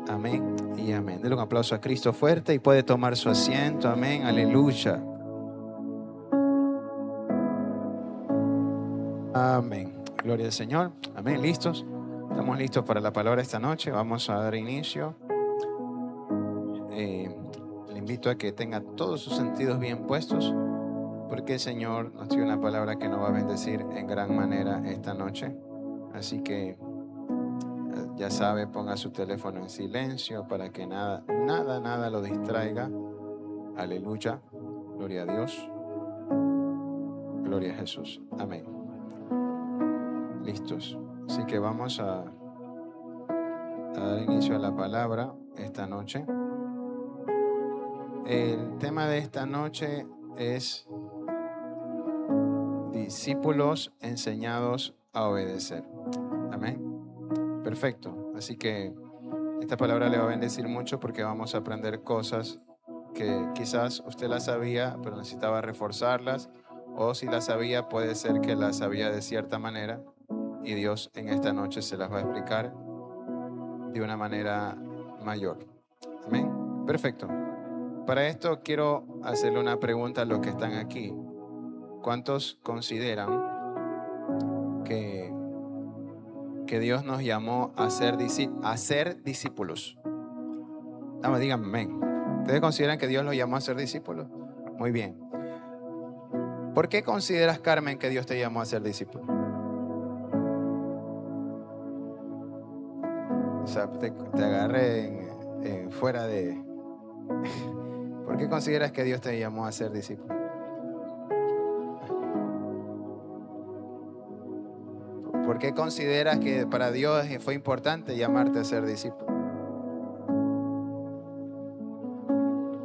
Amén y amén. Denle un aplauso a Cristo fuerte y puede tomar su asiento. Amén, aleluya. Amén. Gloria al Señor. Amén. ¿Listos? Estamos listos para la palabra esta noche. Vamos a dar inicio. Le invito a que tenga todos sus sentidos bien puestos, porque el Señor nos tiene una palabra que nos va a bendecir en gran manera esta noche. Así que ya sabe, ponga su teléfono en silencio para que nada lo distraiga. Aleluya. Gloria a Dios. Gloria a Jesús. Amén. Listos. Así que vamos a dar inicio a la palabra esta noche. El tema de esta noche es discípulos enseñados a obedecer. Amén. Perfecto. Así que esta palabra le va a bendecir mucho porque vamos a aprender cosas que quizás usted las sabía, pero necesitaba reforzarlas, o si las sabía, puede ser que las sabía de cierta manera y Dios en esta noche se las va a explicar de una manera mayor. Amén. Perfecto. Para esto quiero hacerle una pregunta a los que están aquí. ¿Cuántos consideran que Dios nos llamó a ser discípulos? Vamos, díganme, amén. ¿Ustedes consideran que Dios los llamó a ser discípulos? Muy bien. ¿Por qué consideras, Carmen, que Dios te llamó a ser discípulo? O sea, te agarré fuera de... ¿Por qué consideras que Dios te llamó a ser discípulo? ¿Por qué consideras que para Dios fue importante llamarte a ser discípulo?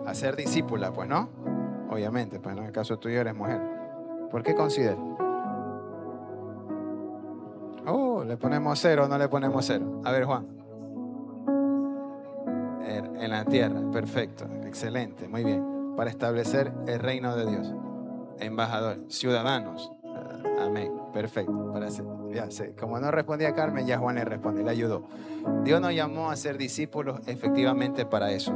A ser discípula, pues, ¿no? Obviamente, pues, ¿no? En el caso tuyo eres mujer. ¿Por qué consideras? Oh, ¿le ponemos 0 o no le ponemos 0? A ver, Juan. En la tierra, perfecto, excelente, muy bien. Para establecer el reino de Dios. Embajadores, ciudadanos. Amén, perfecto. Ya sé, como no respondía Carmen, ya Juan le responde, le ayudó. Dios nos llamó a ser discípulos efectivamente para eso,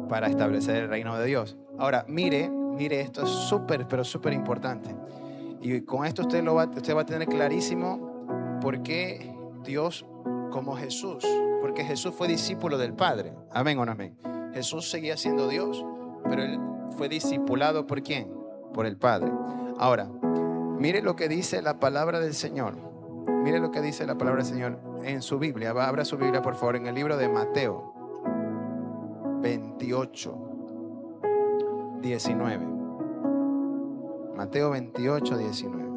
para establecer el reino de Dios. Ahora, mire, esto es súper, pero súper importante. Y con esto usted va a tener clarísimo por qué Dios, como Jesús, porque Jesús fue discípulo del Padre. Amén o no amén. Jesús seguía siendo Dios, pero él fue discipulado ¿por quién? Por el Padre. Ahora, mire lo que dice la palabra del Señor. Mire lo que dice la palabra del Señor en su Biblia. Abra su Biblia, por favor, en el libro de Mateo 28, 19. Mateo 28, 19.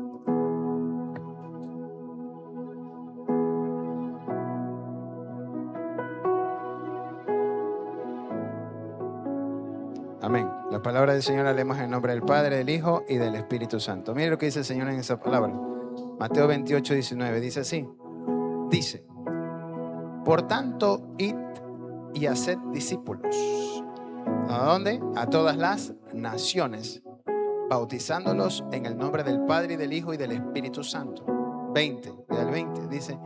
Amén. La palabra del Señor la leemos en nombre del Padre, del Hijo y del Espíritu Santo. Mire lo que dice el Señor en esa palabra. Mateo 28, 19. Dice así. Dice: por tanto, id y haced discípulos. ¿A dónde? A todas las naciones, bautizándolos en el nombre del Padre y del Hijo y del Espíritu Santo. 20, al 20, dice: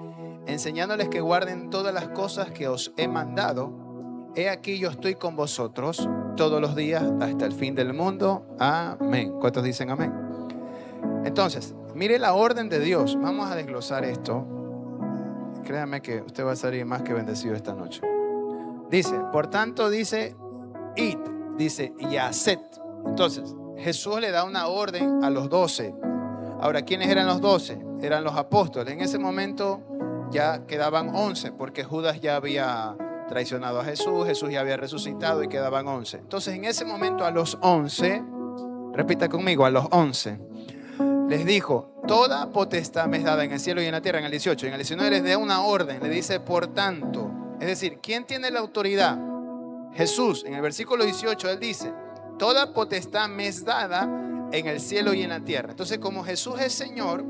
enseñándoles que guarden todas las cosas que os he mandado. He aquí yo estoy con vosotros todos los días hasta el fin del mundo. Amén. ¿Cuántos dicen amén? Entonces, mire la orden de Dios. Vamos a desglosar esto. Créame que usted va a salir más que bendecido esta noche. Dice, por tanto, dice, id, dice, y haced. Entonces, Jesús le da una orden a los 12. Ahora, ¿quiénes eran los 12? Eran los apóstoles. En ese momento ya quedaban 11, porque Judas ya había traicionado a Jesús, Jesús ya había resucitado y quedaban 11. Entonces, en ese momento a los 11, repita conmigo, a los 11, les dijo: toda potestad me es dada en el cielo y en la tierra. En el 18, en el 19 les da una orden, le dice por tanto. Es decir, ¿quién tiene la autoridad? Jesús. En el versículo 18 él dice: toda potestad me es dada en el cielo y en la tierra. Entonces, como Jesús es Señor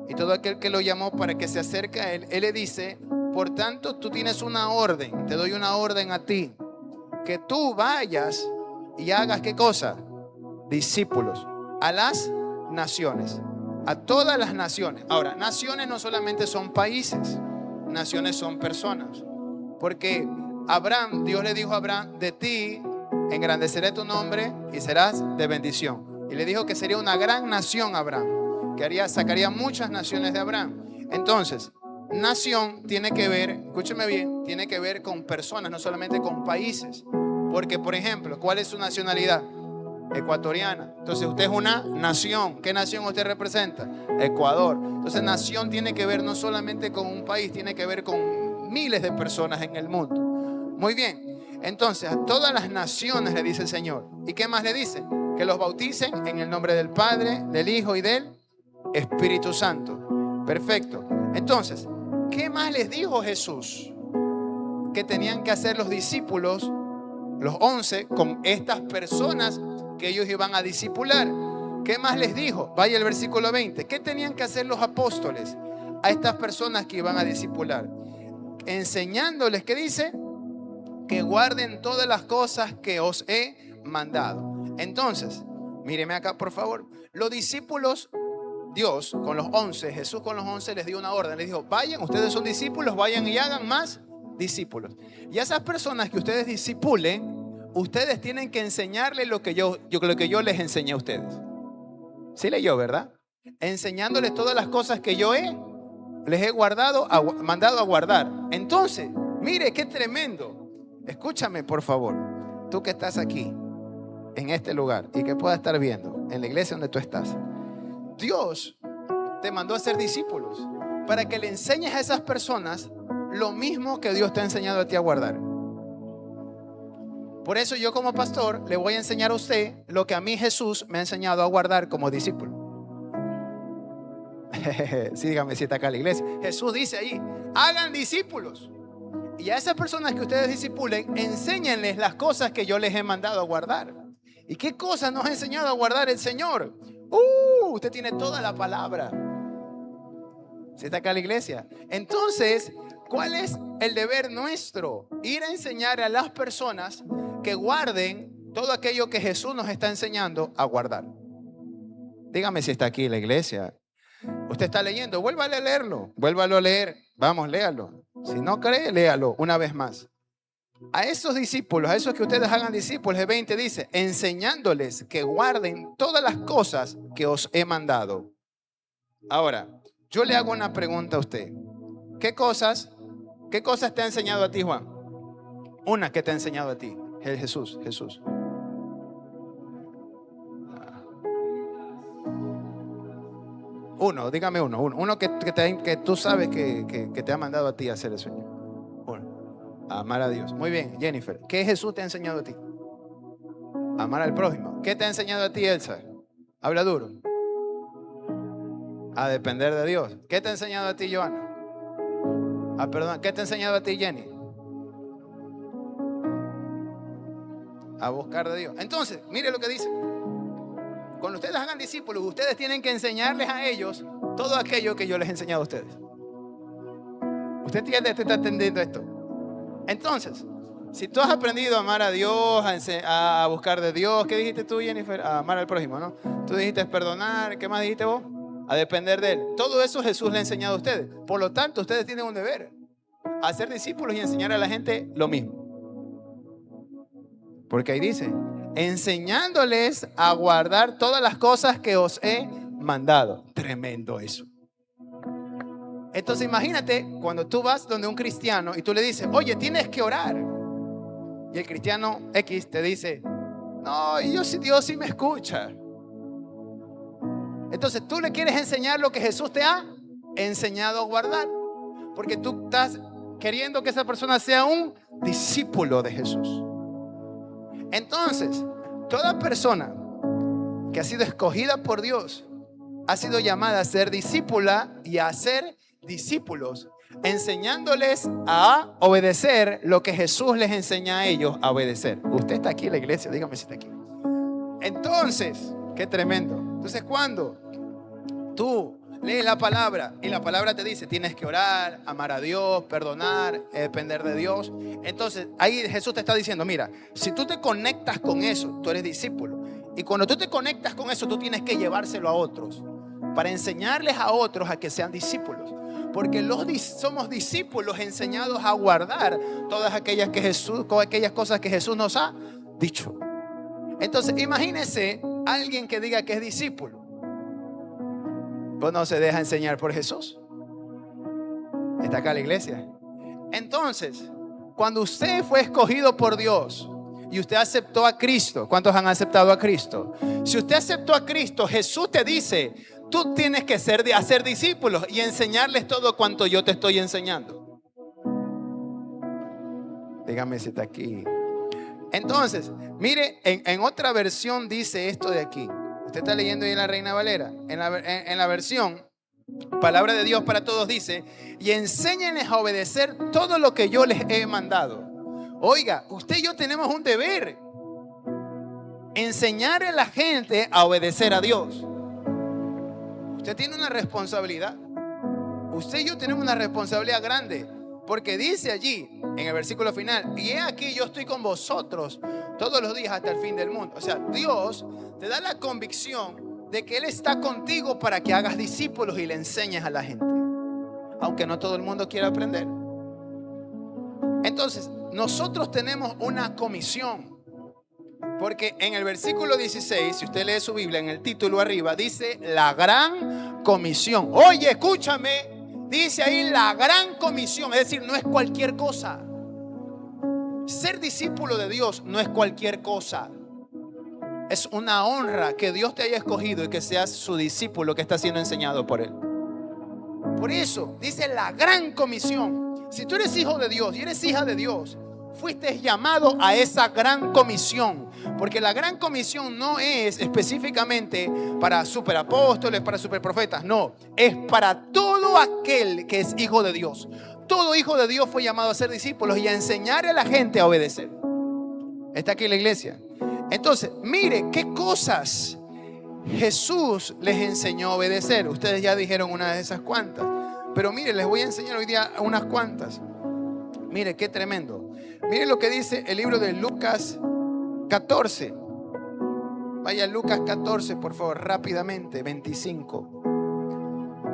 y todo aquel que lo llamó para que se acerque a él, él le dice: por tanto, tú tienes una orden, te doy una orden a ti, que tú vayas y hagas ¿qué cosa? Discípulos a las naciones, a todas las naciones. Ahora, naciones no solamente son países, naciones son personas, porque Abraham, Dios le dijo a Abraham, de ti engrandeceré tu nombre y serás de bendición. Y le dijo que sería una gran nación Abraham, que sacaría muchas naciones de Abraham. Entonces, nación tiene que ver, escúcheme bien, tiene que ver con personas, no solamente con países. Porque, por ejemplo, ¿cuál es su nacionalidad? Ecuatoriana. Entonces usted es una nación. ¿Qué nación usted representa? Ecuador. Entonces nación tiene que ver no solamente con un país, tiene que ver con miles de personas en el mundo. Muy bien. Entonces a todas las naciones le dice el Señor. ¿Y qué más le dice? Que los bauticen en el nombre del Padre, del Hijo y del Espíritu Santo. Perfecto. Entonces, ¿qué más les dijo Jesús? Que tenían que hacer los discípulos, los 11, con estas personas que ellos iban a discipular. ¿Qué más les dijo? Vaya el versículo 20. ¿Qué tenían que hacer los apóstoles a estas personas que iban a discipular? Enseñándoles, ¿qué dice? Que guarden todas las cosas que os he mandado. Entonces, míreme acá por favor. Los discípulos, Dios con los 11, Jesús con los 11 les dio una orden. Les dijo, vayan, ustedes son discípulos, vayan y hagan más discípulos. Y a esas personas que ustedes discipulen, ustedes tienen que enseñarles lo que yo les enseñé a ustedes. Sí leyó, ¿verdad? Enseñándoles todas las cosas que yo les he mandado a guardar. Entonces, mire qué tremendo. Escúchame, por favor. Tú que estás aquí, en este lugar, y que puedas estar viendo, en la iglesia donde tú estás. Dios te mandó a ser discípulos para que le enseñes a esas personas lo mismo que Dios te ha enseñado a ti a guardar. Por eso yo como pastor le voy a enseñar a usted lo que a mí Jesús me ha enseñado a guardar como discípulo. Sí, dígame si está acá la iglesia. Jesús dice ahí, hagan discípulos. Y a esas personas que ustedes discipulen, enséñenles las cosas que yo les he mandado a guardar. ¿Y qué cosas nos ha enseñado a guardar el Señor? Usted tiene toda la palabra. ¿Sí está acá la iglesia? Entonces, ¿cuál es el deber nuestro? Ir a enseñar a las personas que guarden todo aquello que Jesús nos está enseñando a guardar. Dígame si está aquí la iglesia. Usted está leyendo, vuélvalo a leerlo, vuélvalo a leer. Vamos, léalo. Si no cree, léalo una vez más. A esos discípulos, a esos que ustedes hagan discípulos, el 20 dice, enseñándoles que guarden todas las cosas que os he mandado. Ahora, yo le hago una pregunta a usted. ¿Qué cosas te ha enseñado a ti, Juan? Una que te ha enseñado a ti. Jesús. Uno, dígame uno que tú sabes que te ha mandado a ti a hacer eso. Uno, amar a Dios. Muy bien, Jennifer. ¿Qué Jesús te ha enseñado a ti? Amar al prójimo. ¿Qué te ha enseñado a ti, Elsa? Habla duro. A depender de Dios. ¿Qué te ha enseñado a ti, Joana? Perdón, ¿qué te ha enseñado a ti, Jenny? A buscar de Dios. Entonces, mire lo que dice. Cuando ustedes hagan discípulos, ustedes tienen que enseñarles a ellos todo aquello que yo les he enseñado a ustedes. ¿Usted está entendiendo esto? Entonces, si tú has aprendido a amar a Dios, a buscar de Dios, ¿qué dijiste tú, Jennifer? A amar al prójimo, ¿no? Tú dijiste perdonar, ¿qué más dijiste vos? A depender de Él. Todo eso Jesús le ha enseñado a ustedes. Por lo tanto, ustedes tienen un deber. Hacer discípulos y enseñar a la gente lo mismo. Porque ahí dice, enseñándoles a guardar todas las cosas que os he mandado. Tremendo eso. Entonces imagínate cuando tú vas donde un cristiano y tú le dices, oye, tienes que orar. Y el cristiano X te dice, no, Dios sí me escucha. Entonces tú le quieres enseñar lo que Jesús te ha enseñado a guardar. Porque tú estás queriendo que esa persona sea un discípulo de Jesús. Entonces, toda persona que ha sido escogida por Dios ha sido llamada a ser discípula y a ser discípulos, enseñándoles a obedecer lo que Jesús les enseña a ellos a obedecer. Usted está aquí en la iglesia, dígame si está aquí. Entonces, qué tremendo. Entonces, cuando tú lees la palabra y la palabra te dice tienes que orar, amar a Dios, perdonar, depender de Dios, entonces ahí Jesús te está diciendo, mira, si tú te conectas con eso, tú eres discípulo. Y cuando tú te conectas con eso, tú tienes que llevárselo a otros. para enseñarles a otros a que sean discípulos. Porque somos discípulos enseñados a guardar todas aquellas cosas que Jesús nos ha dicho. Entonces, imagínese alguien que diga que es discípulo, pues no se deja enseñar por Jesús. Está acá la iglesia. Entonces, cuando usted fue escogido por Dios y usted aceptó a Cristo, ¿cuántos han aceptado a Cristo? Si usted aceptó a Cristo, Jesús te dice: tú tienes que hacer discípulos y enseñarles todo cuanto yo te estoy enseñando. Dígame si está aquí. Entonces, mire, en otra versión dice esto de aquí. Usted está leyendo ahí en la Reina Valera. En la versión Palabra de Dios para Todos dice: y enséñenles a obedecer todo lo que yo les he mandado. Oiga, usted y yo tenemos un deber: enseñar a la gente a obedecer a Dios. Usted tiene una responsabilidad. Usted y yo tenemos una responsabilidad grande, porque dice allí en el versículo final: y he aquí, yo estoy con vosotros todos los días hasta el fin del mundo. O sea, Dios te da la convicción de que Él está contigo para que hagas discípulos y le enseñes a la gente, aunque no todo el mundo quiera aprender. Entonces, nosotros tenemos una comisión, porque en el versículo 16, si usted lee su Biblia, en el título arriba dice la gran comisión. Oye, escúchame, dice ahí la gran comisión, es decir, no es cualquier cosa. Ser discípulo de Dios no es cualquier cosa. Es una honra que Dios te haya escogido y que seas su discípulo que está siendo enseñado por Él. Por eso dice la gran comisión. Si tú eres hijo de Dios y eres hija de Dios, fuiste llamado a esa gran comisión. Porque la gran comisión no es específicamente para superapóstoles, para superprofetas. No, es para todo aquel que es hijo de Dios. Todo hijo de Dios fue llamado a ser discípulos y a enseñar a la gente a obedecer. Está aquí la iglesia. Entonces, mire qué cosas Jesús les enseñó a obedecer. Ustedes ya dijeron una de esas cuantas, pero mire, les voy a enseñar hoy día unas cuantas. Mire qué tremendo. Mire lo que dice el libro de Lucas 14. Vaya a Lucas 14, por favor, rápidamente, 25.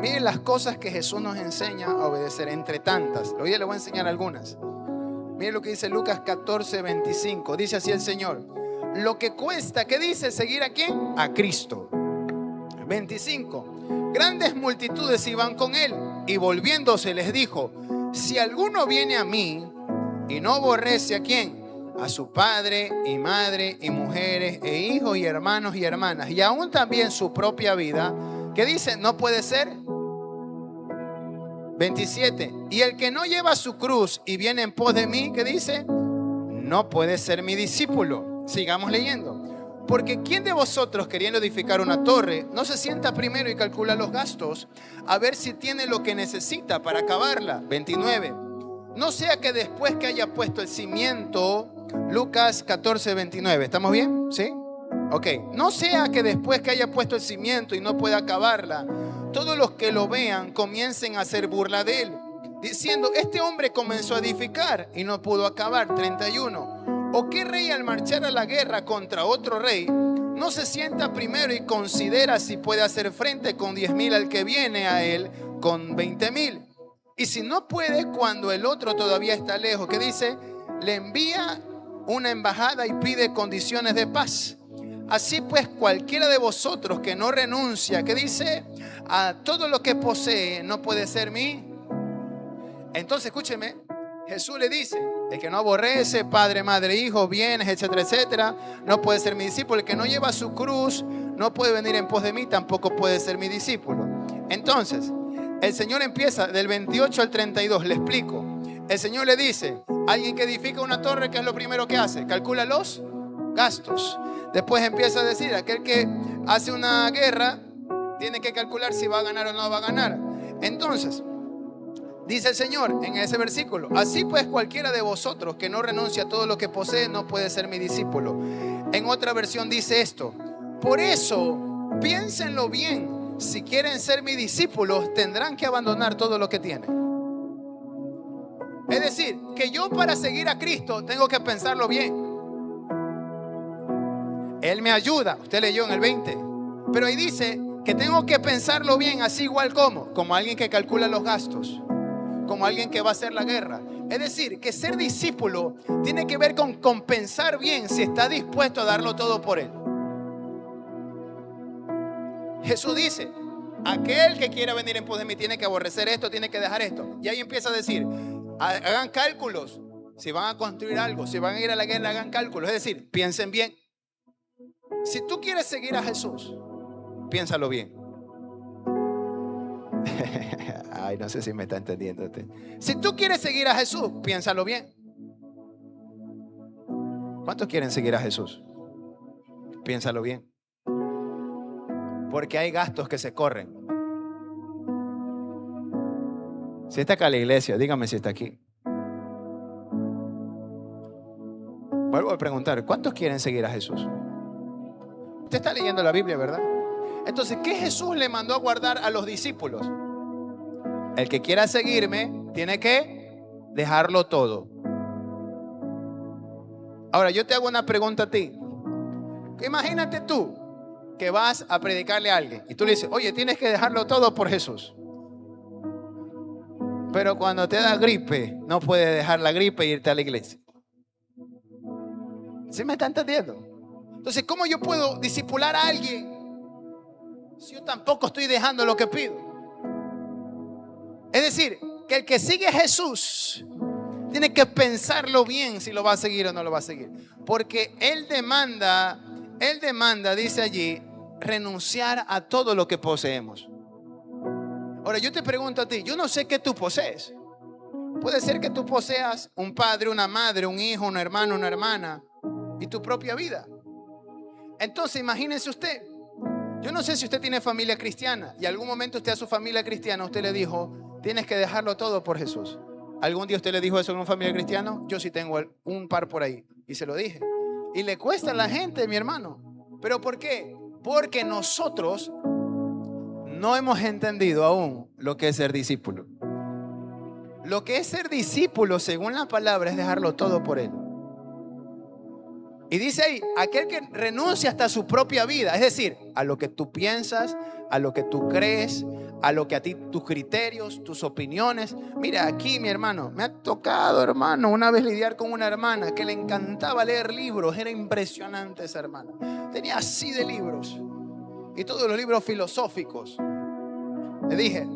Miren las cosas que Jesús nos enseña a obedecer, entre tantas. Hoy día les voy a enseñar algunas. Miren lo que dice Lucas 14, 25. Dice así el Señor: lo que cuesta, ¿qué dice? ¿Seguir a quién? A Cristo. 25. Grandes multitudes iban con Él, y volviéndose les dijo: si alguno viene a mí y no aborrece, ¿a quién? A su padre y madre y mujeres e hijos y hermanos y hermanas, y aún también su propia vida, ¿qué dice? No puede ser. 27. Y el que no lleva su cruz y viene en pos de mí, ¿qué dice? No puede ser mi discípulo. Sigamos leyendo. Porque ¿quién de vosotros, queriendo edificar una torre, no se sienta primero y calcula los gastos, a ver si tiene lo que necesita para acabarla? 29. No sea que después que haya puesto el cimiento, Lucas 14, 29. ¿Estamos bien? ¿Sí? Ok. No sea que después que haya puesto el cimiento y no pueda acabarla, todos los que lo vean comiencen a hacer burla de él, diciendo: este hombre comenzó a edificar y no pudo acabar. 31. ¿O qué rey, al marchar a la guerra contra otro rey, no se sienta primero y considera si puede hacer frente con 10,000 al que viene a él con 20,000? Y si no puede, cuando el otro todavía está lejos, ¿qué dice? Le envía una embajada y pide condiciones de paz. Así pues, cualquiera de vosotros que no renuncia, ¿qué dice? A todo lo que posee, no puede ser mí. Entonces, escúcheme, Jesús le dice: el que no aborrece padre, madre, hijo, bienes, etcétera, etcétera, no puede ser mi discípulo. El que no lleva su cruz no puede venir en pos de mí, tampoco puede ser mi discípulo. Entonces, el Señor empieza del 28 al 32. Le explico. El Señor le dice: alguien que edifica una torre, ¿qué es lo primero que hace? Calcula los gastos. Después empieza a decir: aquel que hace una guerra tiene que calcular si va a ganar o no va a ganar. Entonces, dice el Señor en ese versículo: así pues, cualquiera de vosotros que no renuncia a todo lo que posee no puede ser mi discípulo. En otra versión dice esto: por eso, piénsenlo bien, si quieren ser mis discípulos, tendrán que abandonar todo lo que tienen. Es decir, que yo, para seguir a Cristo, tengo que pensarlo bien. Él me ayuda, usted leyó en el 20, pero ahí dice que tengo que pensarlo bien, así igual como alguien que calcula los gastos, como alguien que va a hacer la guerra. Es decir, que ser discípulo tiene que ver con pensar bien si está dispuesto a darlo todo por él. Jesús dice: aquel que quiera venir en pos de mí tiene que aborrecer esto, tiene que dejar esto. Y ahí empieza a decir: hagan cálculos. Si van a construir algo, si van a ir a la guerra, hagan cálculos. Es decir, piensen bien. Si tú quieres seguir a Jesús, piénsalo bien. Ay, no sé si me está entendiendo usted. Si tú quieres seguir a Jesús, piénsalo bien. ¿Cuántos quieren seguir a Jesús? Piénsalo bien. Porque hay gastos que se corren. Si está acá la iglesia, dígame si está aquí. Vuelvo a preguntar, ¿cuántos quieren seguir a Jesús? Usted está leyendo la Biblia, ¿verdad? Entonces, ¿qué Jesús le mandó a guardar a los discípulos? El que quiera seguirme tiene que dejarlo todo. Ahora, yo te hago una pregunta a ti. Imagínate tú que vas a predicarle a alguien y tú le dices: oye, tienes que dejarlo todo por Jesús. Pero cuando te da gripe, no puedes dejar la gripe e irte a la iglesia. ¿Sí me está entendiendo? Entonces, ¿cómo yo puedo discipular a alguien si yo tampoco estoy dejando lo que pido? Es decir, que el que sigue a Jesús tiene que pensarlo bien si lo va a seguir o no lo va a seguir. Porque Él demanda, dice allí, renunciar a todo lo que poseemos. Ahora, yo te pregunto a ti, yo no sé qué tú posees. Puede ser que tú poseas un padre, una madre, un hijo, un hermano, una hermana y tu propia vida. Entonces, imagínense usted. Yo no sé si usted tiene familia cristiana y algún momento usted a su familia cristiana, usted le dijo: tienes que dejarlo todo por Jesús. ¿Algún día usted le dijo eso a una familia cristiana? Yo sí tengo un par por ahí y se lo dije. Y le cuesta a la gente, mi hermano. ¿Pero por qué? Porque nosotros no hemos entendido aún lo que es ser discípulo. Lo que es ser discípulo, según la palabra, es dejarlo todo por Él. Y dice ahí: aquel que renuncia hasta su propia vida, es decir, a lo que tú piensas, a lo que tú crees, a lo que a ti, tus criterios, tus opiniones. Mira, aquí mi hermano, me ha tocado, hermano, una vez lidiar con una hermana que le encantaba leer libros. Era impresionante esa hermana. Tenía así de libros y todos los libros filosóficos. Le dije: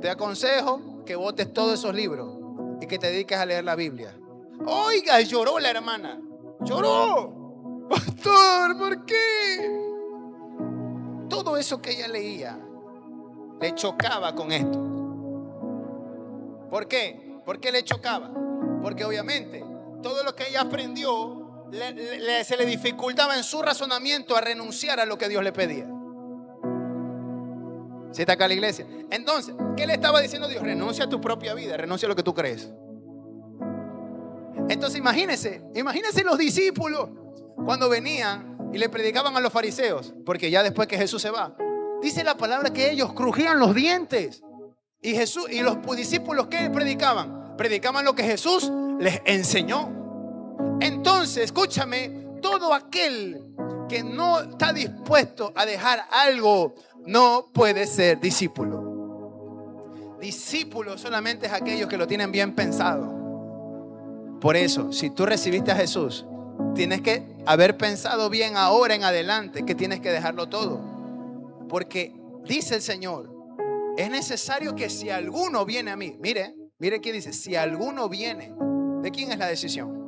te aconsejo que botes todos esos libros y que te dediques a leer la Biblia. Oiga, lloró la hermana. Lloró. Pastor, ¿por qué? Todo eso que ella leía le chocaba con esto. ¿Por qué? ¿Por qué le chocaba? Porque obviamente todo lo que ella aprendió se le dificultaba en su razonamiento a renunciar a lo que Dios le pedía. ¿Sí está acá la iglesia? Entonces, ¿qué le estaba diciendo Dios? Renuncia a tu propia vida, renuncia a lo que tú crees. Entonces imagínense los discípulos cuando venían y le predicaban a los fariseos, porque ya después que Jesús se va, dice la palabra que ellos crujían los dientes. Y Jesús y los discípulos, ¿qué predicaban? Predicaban lo que Jesús les enseñó. Entonces, escúchame, todo aquel que no está dispuesto a dejar algo no puede ser discípulo. Discípulo solamente es aquellos que lo tienen bien pensado. Por eso, si tú recibiste a Jesús, tienes que haber pensado bien ahora en adelante que tienes que dejarlo todo. Porque dice el Señor: es necesario que si alguno viene a mí, mire que dice: si alguno viene. ¿De quién es la decisión?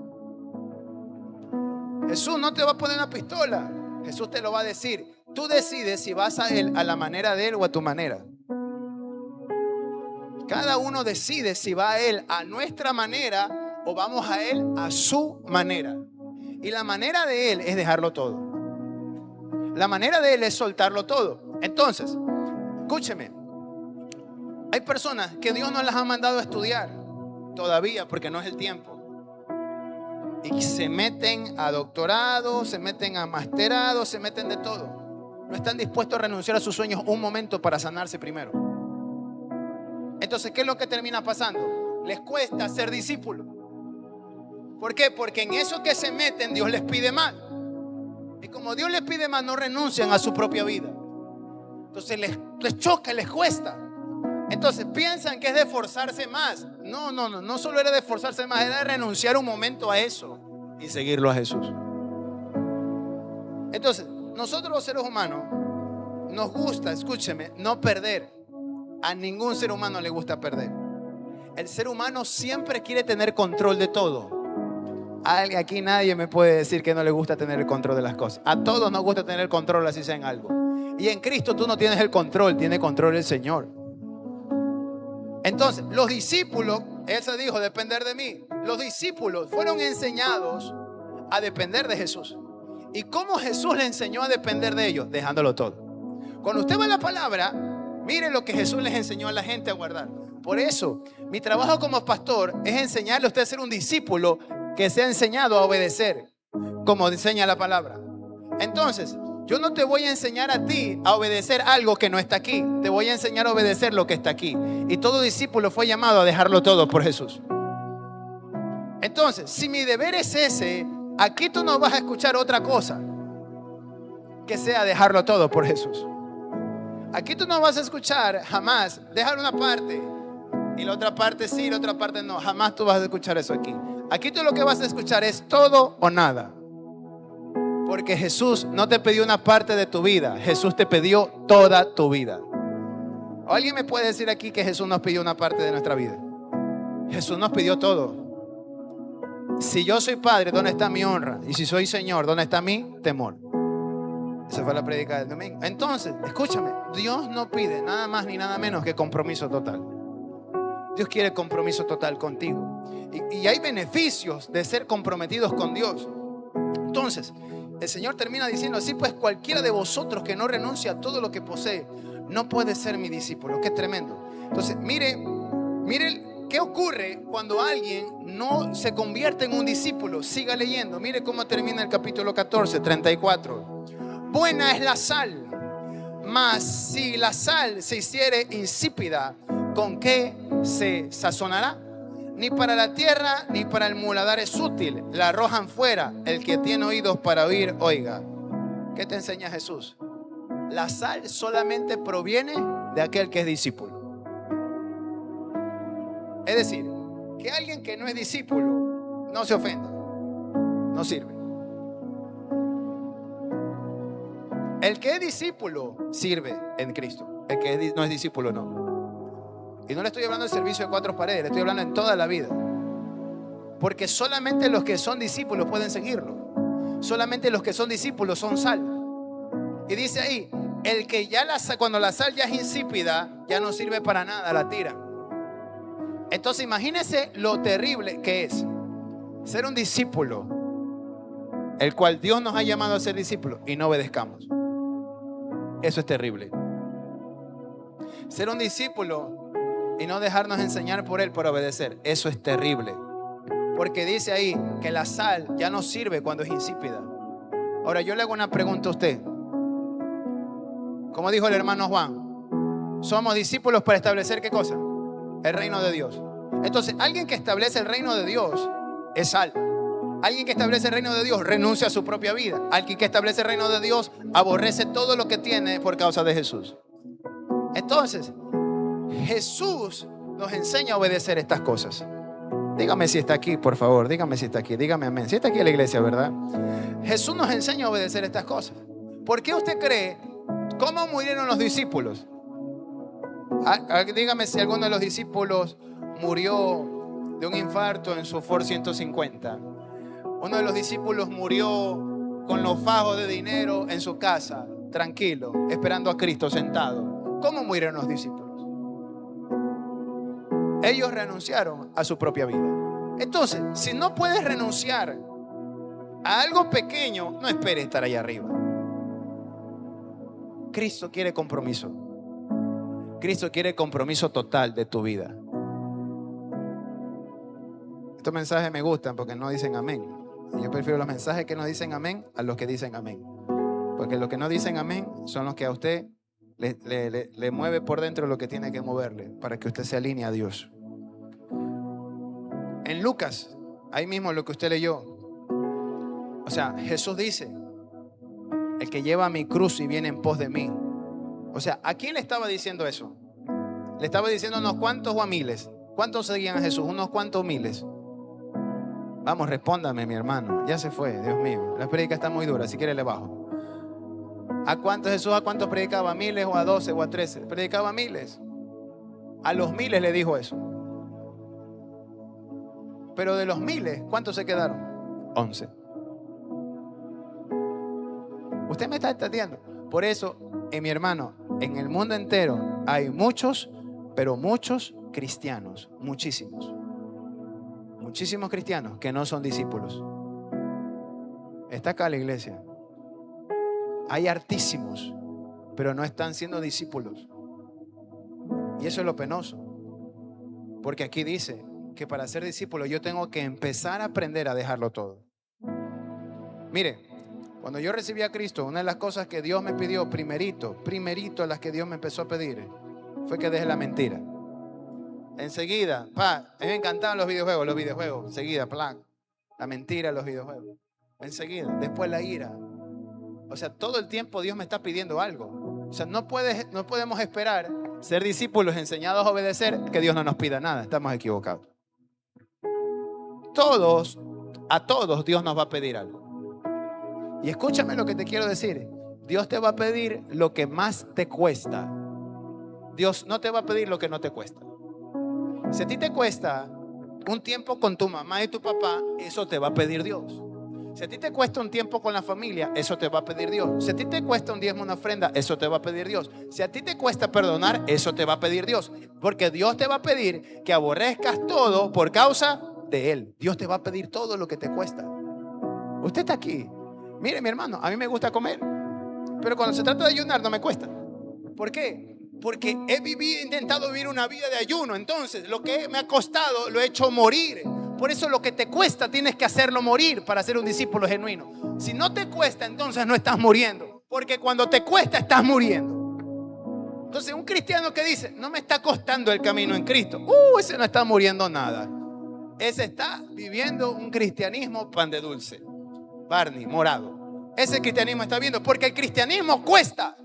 Jesús no te va a poner una pistola. Jesús te lo va a decir. Tú decides si vas a Él a la manera de Él o a tu manera. Cada uno decide si va a Él a nuestra manera o vamos a Él a su manera. Y la manera de Él es dejarlo todo. La manera de Él es soltarlo todo. Entonces, escúcheme. Hay personas que Dios no las ha mandado a estudiar todavía porque no es el tiempo. Y se meten a doctorado, se meten a masterado, se meten de todo. No están dispuestos a renunciar a sus sueños un momento para sanarse primero. Entonces, ¿qué es lo que termina pasando? Les cuesta ser discípulos. ¿Por qué? Porque en eso que se meten Dios les pide más. Y como Dios les pide más, no renuncian a su propia vida. Entonces les choca, les cuesta. Entonces piensan que es de esforzarse más. No solo era de esforzarse más, era de renunciar un momento a eso y seguirlo a Jesús. Entonces, nosotros los seres humanos nos gusta, escúcheme, no perder. A ningún ser humano le gusta perder. El ser humano siempre quiere tener control de todo. Aquí nadie me puede decir que no le gusta tener el control de las cosas. A todos nos gusta tener el control, así sea en algo. Y en Cristo tú no tienes el control, tiene control el Señor. Entonces, los discípulos, Él se dijo, depender de mí. Los discípulos fueron enseñados a depender de Jesús. ¿Y cómo Jesús le enseñó a depender de ellos? Dejándolo todo. Cuando usted va a la palabra, mire lo que Jesús les enseñó a la gente a guardar. Por eso, mi trabajo como pastor es enseñarle a usted a ser un discípulo que sea enseñado a obedecer, como enseña la palabra. Entonces, yo no te voy a enseñar a ti a obedecer algo que no está aquí. Te voy a enseñar a obedecer lo que está aquí. Y todo discípulo fue llamado a dejarlo todo por Jesús. Entonces, si mi deber es ese, aquí tú no vas a escuchar otra cosa que sea dejarlo todo por Jesús. Aquí tú no vas a escuchar jamás dejar una parte y la otra parte sí, la otra parte no. Jamás tú vas a escuchar eso aquí. Aquí tú lo que vas a escuchar es todo o nada. Porque Jesús no te pidió una parte de tu vida. Jesús te pidió toda tu vida. ¿Alguien me puede decir aquí que Jesús nos pidió una parte de nuestra vida? Jesús nos pidió todo. Si yo soy padre, ¿dónde está mi honra? Y si soy Señor, ¿dónde está mi temor? Esa fue la prédica del domingo. Entonces, escúchame, Dios no pide nada más ni nada menos que compromiso total. Dios quiere compromiso total contigo. Y hay beneficios de ser comprometidos con Dios. Entonces, el Señor termina diciendo así, pues cualquiera de vosotros que no renuncia a todo lo que posee, no puede ser mi discípulo. Qué tremendo. Entonces, mire qué ocurre cuando alguien no se convierte en un discípulo. Siga leyendo. Mire cómo termina el capítulo 14, 34. Buena es la sal, mas si la sal se hiciere insípida, ¿con qué se sazonará? Ni para la tierra ni para el muladar es útil. La arrojan fuera. El que tiene oídos para oír, oiga. ¿Qué te enseña Jesús? La sal solamente proviene de aquel que es discípulo. Es decir, que alguien que no es discípulo no se ofenda, no sirve. El que es discípulo sirve en Cristo. El que no es discípulo no. Y no le estoy hablando del servicio de cuatro paredes, le estoy hablando en toda la vida. Porque solamente los que son discípulos pueden seguirlo. Solamente los que son discípulos son sal. Y dice ahí, el que ya cuando la sal ya es insípida, ya no sirve para nada, la tira. Entonces imagínese lo terrible que es ser un discípulo, el cual Dios nos ha llamado a ser discípulos y no obedezcamos. Eso es terrible. Ser un discípulo y no dejarnos enseñar por Él, por obedecer, eso es terrible. Porque dice ahí que la sal ya no sirve cuando es insípida. Ahora yo le hago una pregunta a usted. Como dijo el hermano Juan, somos discípulos para establecer ¿qué cosa? El reino de Dios. Entonces, alguien que establece el reino de Dios es sal. Alguien que establece el reino de Dios renuncia a su propia vida. Alguien que establece el reino de Dios aborrece todo lo que tiene por causa de Jesús. Entonces, Jesús nos enseña a obedecer estas cosas. Dígame si está aquí, por favor. Dígame si está aquí. Dígame amén. Si está aquí en la iglesia, ¿verdad? Jesús nos enseña a obedecer estas cosas. ¿Por qué usted cree? ¿Cómo murieron los discípulos? Dígame si alguno de los discípulos murió de un infarto en su Ford 150. Uno de los discípulos murió con los fajos de dinero en su casa, tranquilo, esperando a Cristo sentado. ¿Cómo murieron los discípulos? Ellos renunciaron a su propia vida. Entonces, si no puedes renunciar a algo pequeño, no esperes estar allá arriba. Cristo quiere compromiso. Cristo quiere compromiso total de tu vida. Estos mensajes me gustan porque no dicen amén. Yo prefiero los mensajes que no dicen amén a los que dicen amén. Porque los que no dicen amén son los que a usted le mueve por dentro lo que tiene que moverle para que usted se alinee a Dios. En Lucas, ahí mismo lo que usted leyó. O sea, Jesús dice, el que lleva mi cruz y viene en pos de mí. O sea, ¿a quién le estaba diciendo eso? Le estaba diciendo unos cuantos o a miles. ¿Cuántos seguían a Jesús? Unos cuantos miles. Vamos, respóndame, mi hermano. Ya se fue, Dios mío. La prédica está muy dura, si quiere le bajo. ¿A cuántos Jesús, a cuántos predicaba? ¿A miles o a 12 o a 13? Predicaba a miles. A los miles le dijo eso. Pero de los miles, ¿cuántos se quedaron? 11. Usted me está entendiendo. Por eso, mi hermano, en el mundo entero hay muchos, pero muchos cristianos, muchísimos cristianos que no son discípulos. Está acá la iglesia. Hay hartísimos, pero no están siendo discípulos. Y eso es lo penoso. Porque aquí dice que para ser discípulo yo tengo que empezar a aprender a dejarlo todo. Mire, cuando yo recibí a Cristo, una de las cosas que Dios me pidió primerito, las que Dios me empezó a pedir, fue que deje la mentira. Enseguida, a mí me encantaban los videojuegos, enseguida, la mentira, los videojuegos, enseguida, después la ira. O sea, todo el tiempo Dios me está pidiendo algo. O sea, no podemos esperar ser discípulos enseñados a obedecer, que Dios no nos pida nada, estamos equivocados. A todos Dios nos va a pedir algo. Y escúchame lo que te quiero decir. Dios te va a pedir lo que más te cuesta. Dios no te va a pedir lo que no te cuesta. Si a ti te cuesta un tiempo con tu mamá y tu papá, eso te va a pedir Dios. Si a ti te cuesta un tiempo con la familia, eso te va a pedir Dios. Si a ti te cuesta un diezmo, una ofrenda, eso te va a pedir Dios. Si a ti te cuesta perdonar, eso te va a pedir Dios. Porque Dios te va a pedir que aborrezcas todo por causa de Él. Dios te va a pedir todo lo que te cuesta. Usted está aquí. Mire, mi hermano, a mí me gusta comer, pero cuando se trata de ayunar no me cuesta. ¿Por qué? Porque he intentado vivir una vida de ayuno. Entonces lo que me ha costado lo he hecho morir. Por eso lo que te cuesta tienes que hacerlo morir para ser un discípulo genuino. Si no te cuesta, entonces no estás muriendo. Porque cuando te cuesta estás muriendo. Entonces un cristiano que dice, no me está costando el camino en Cristo, ese no está muriendo nada. Ese está viviendo un cristianismo pan de dulce, Barney, morado. Ese cristianismo está viendo, porque el cristianismo cuesta.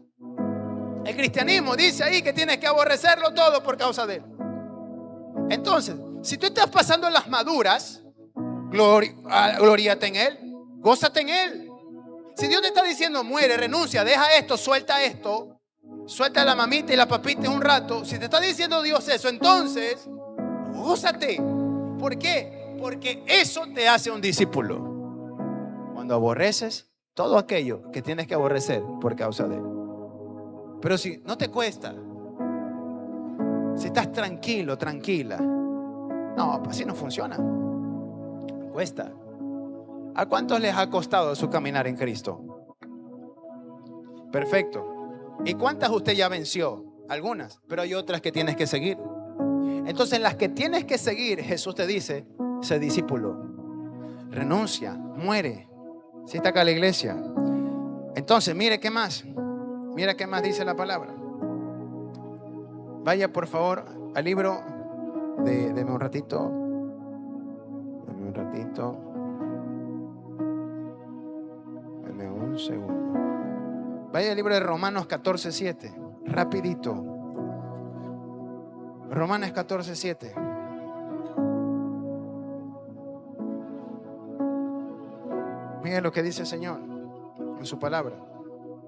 El cristianismo dice ahí que tienes que aborrecerlo todo por causa de Él. Entonces, si tú estás pasando las maduras, gloríate en Él, gózate en Él. Si Dios te está diciendo, muere, renuncia, deja esto, suelta a la mamita y la papita un rato. Si te está diciendo Dios eso, entonces, gózate. ¿Por qué? Porque eso te hace un discípulo. Cuando aborreces todo aquello que tienes que aborrecer por causa de Él. Pero si no te cuesta, si estás tranquilo, tranquila, no, así no funciona. Cuesta. ¿A cuántos les ha costado su caminar en Cristo? Perfecto. ¿Y cuántas usted ya venció? Algunas, pero hay otras que tienes que seguir. Entonces, las que tienes que seguir, Jesús te dice, sé discípulo, renuncia, muere. ¿Sí está acá la iglesia? Entonces, mire qué más. Mira qué más dice la palabra. Vaya por favor al libro deme un ratito. Deme un segundo. Vaya al libro de Romanos 14:7. Rapidito. Romanos 14:7. Mira lo que dice el Señor en su palabra.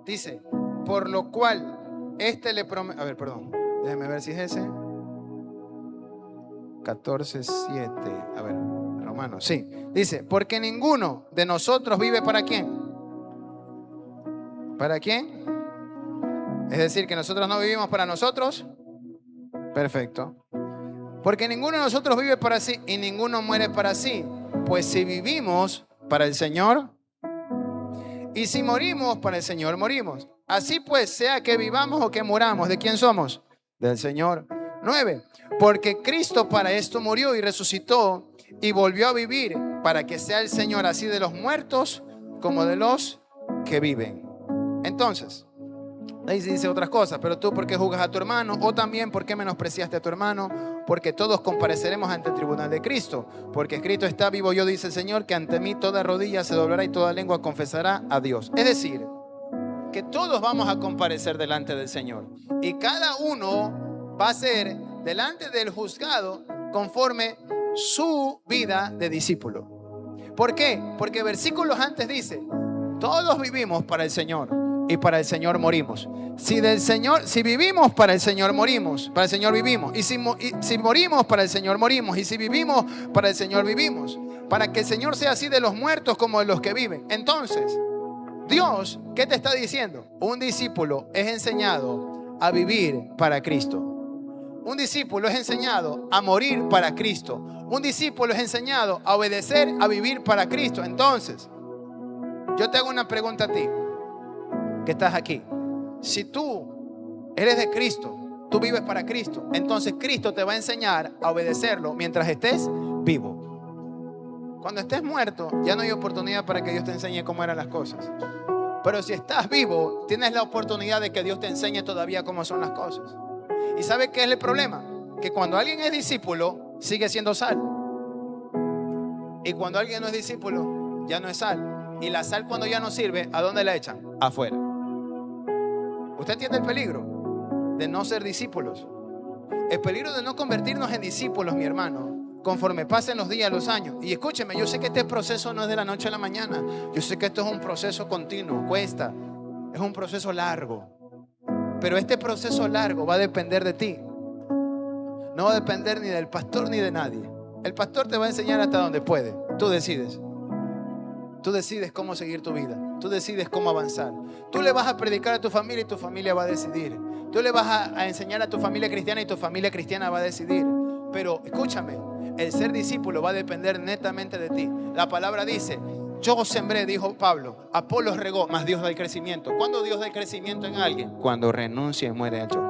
Dice, por lo cual le promete. A ver, perdón. Déjame ver si es ese. 14:7. A ver, Romanos, sí. Dice, porque ninguno de nosotros vive para quién. ¿Para quién? Es decir, que nosotros no vivimos para nosotros. Perfecto. Porque ninguno de nosotros vive para sí y ninguno muere para sí. Pues si vivimos, para el Señor, y si morimos, para el Señor morimos. Así pues, sea que vivamos o que muramos, ¿de quién somos? Del Señor. 9. Porque Cristo para esto murió y resucitó y volvió a vivir, para que sea el Señor así de los muertos como de los que viven. Entonces, ahí dice otras cosas. Pero tú, ¿por qué juzgas a tu hermano? O también, ¿por qué menospreciaste a tu hermano? Porque todos compareceremos ante el tribunal de Cristo. Porque escrito está, vivo yo, dice el Señor, que ante mí toda rodilla se doblará y toda lengua confesará a Dios. Es decir, que todos vamos a comparecer delante del Señor. Y cada uno va a ser delante del juzgado conforme su vida de discípulo. ¿Por qué? Porque versículos antes dice, todos vivimos para el Señor y para el Señor morimos. Si vivimos para el Señor morimos, para el Señor vivimos. Y si morimos para el Señor morimos. Y si vivimos para el Señor vivimos. Para que el Señor sea así de los muertos como de los que viven. Entonces, Dios, ¿qué te está diciendo? Un discípulo es enseñado a vivir para Cristo. Un discípulo es enseñado a morir para Cristo. Un discípulo es enseñado a obedecer, a vivir para Cristo. Entonces, yo te hago una pregunta a ti, que estás aquí. Si tú eres de Cristo, tú vives para Cristo, entonces Cristo te va a enseñar a obedecerlo mientras estés vivo. Cuando estés muerto, ya no hay oportunidad para que Dios te enseñe cómo eran las cosas. Pero si estás vivo, tienes la oportunidad de que Dios te enseñe todavía cómo son las cosas. ¿Y sabe qué es el problema? Que cuando alguien es discípulo, sigue siendo sal. Y cuando alguien no es discípulo, ya no es sal. Y la sal, cuando ya no sirve, ¿a dónde la echan? Afuera. ¿Usted entiende el peligro de no ser discípulos? El peligro de no convertirnos en discípulos, mi hermano, conforme pasen los días, los años. Y escúcheme, yo sé que este proceso no es de la noche a la mañana. Yo sé que esto es un proceso continuo, cuesta. Es un proceso largo. Pero este proceso largo va a depender de ti. No va a depender ni del pastor ni de nadie. El pastor te va a enseñar hasta donde puede. Tú decides. Tú decides cómo seguir tu vida. Tú decides cómo avanzar. Tú le vas a predicar a tu familia y tu familia va a decidir. Tú le vas a enseñar a tu familia cristiana y tu familia cristiana va a decidir. Pero escúchame, el ser discípulo va a depender netamente de ti. La palabra dice, yo sembré, dijo Pablo, Apolos regó, mas Dios da el crecimiento. ¿Cuándo Dios da el crecimiento en alguien? Cuando renuncia y muere a yo.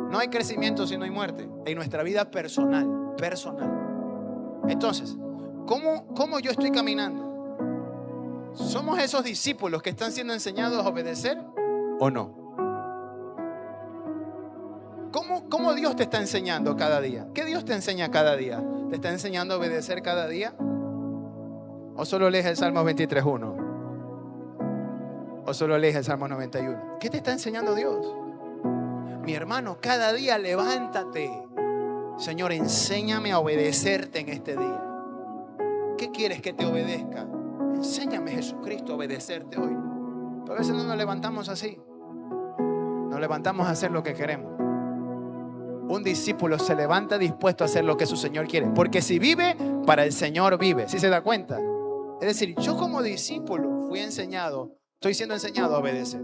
No hay crecimiento si no hay muerte. En nuestra vida personal. Entonces, ¿cómo yo estoy caminando? ¿Somos esos discípulos que están siendo enseñados a obedecer o no? ¿Cómo Dios te está enseñando cada día? ¿Qué Dios te enseña cada día? ¿Te está enseñando a obedecer cada día? ¿O solo lees el Salmo 23:1? ¿O solo lees el Salmo 91? ¿Qué te está enseñando Dios? Mi hermano, cada día levántate. Señor, enséñame a obedecerte en este día. ¿Qué quieres que te obedezca? Enséñame, Jesucristo, a obedecerte hoy. Pero a veces no nos levantamos así. Nos levantamos a hacer lo que queremos. Un discípulo se levanta dispuesto a hacer lo que su Señor quiere. Porque si vive, para el Señor vive. ¿Sí se da cuenta? Es decir, yo como discípulo estoy siendo enseñado a obedecer.